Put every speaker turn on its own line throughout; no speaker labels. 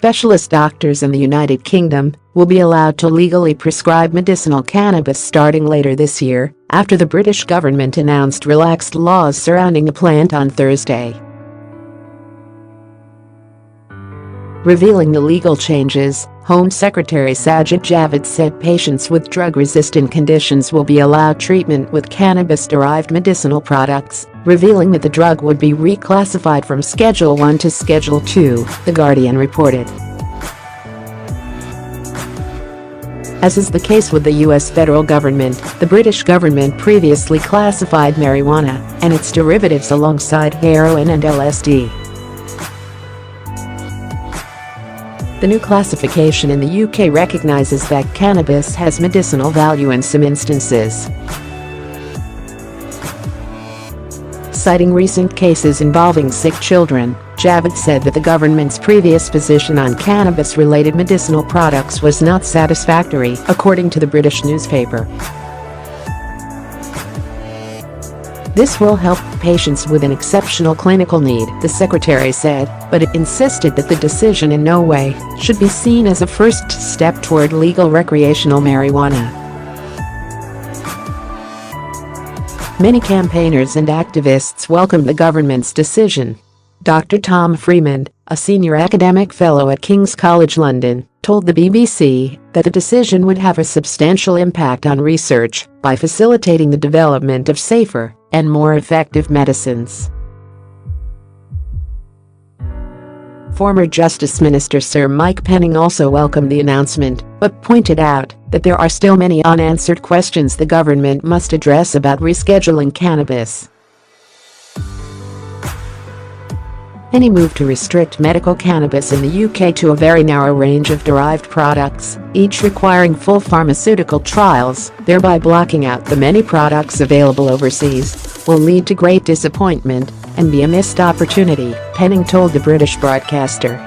specialist doctors in the United Kingdom will be allowed to legally prescribe medicinal cannabis starting later this year, after the British government announced relaxed laws surrounding the plant on Thursday. Revealing the legal changes, Home Secretary Sajid Javid said patients with drug-resistant conditions will be allowed treatment with cannabis-derived medicinal products, revealing that the drug would be reclassified from Schedule 1 to Schedule 2, The Guardian reported. As is the case with the U.S. federal government, the British government previously classified marijuana and its derivatives alongside heroin and LSD. The new classification in the UK recognizes that cannabis has medicinal value in some instances. Citing recent cases involving sick children, Javid said that the government's previous position on cannabis-related medicinal products was not satisfactory, according to the British newspaper. This will help patients with an exceptional clinical need, the secretary said, but it insisted that the decision in no way should be seen as a first step toward legal recreational marijuana. Many campaigners and activists welcomed the government's decision. Dr. Tom Freeman, a senior academic fellow at King's College London, told the BBC that the decision would have a substantial impact on research by facilitating the development of safer and more effective medicines. Former Justice Minister Sir Mike Penning also welcomed the announcement, but pointed out that there are still many unanswered questions the government must address about rescheduling cannabis. Any move to restrict medical cannabis in the UK to a very narrow range of derived products, each requiring full pharmaceutical trials, thereby blocking out the many products available overseas, will lead to great disappointment and be a missed opportunity, Penning told the British broadcaster.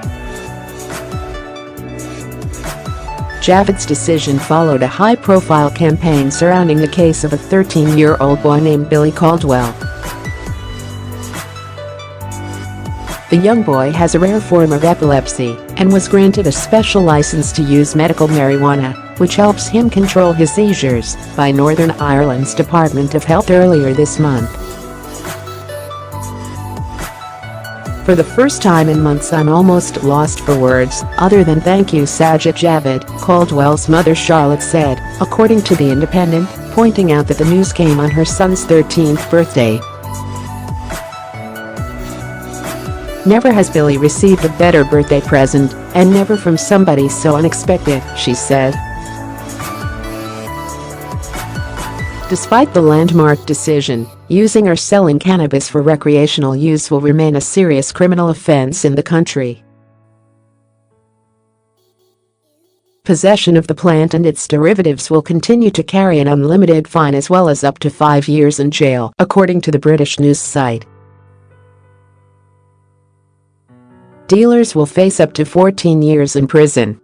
Javid's decision followed a high-profile campaign surrounding the case of a 13-year-old boy named Billy Caldwell. The young boy has a rare form of epilepsy and was granted a special license to use medical marijuana, which helps him control his seizures, by Northern Ireland's Department of Health earlier this month. For the first time in months, I'm almost lost for words, other than thank you, Sajid Javid, Caldwell's mother Charlotte said, according to The Independent, pointing out that the news came on her son's 13th birthday. Never has Billy received a better birthday present, and never from somebody so unexpected, she said. Despite the landmark decision, using or selling cannabis for recreational use will remain a serious criminal offense in the country. Possession of the plant and its derivatives will continue to carry an unlimited fine as well as up to 5 years in jail, according to the British news site. Dealers will face up to 14 years in prison.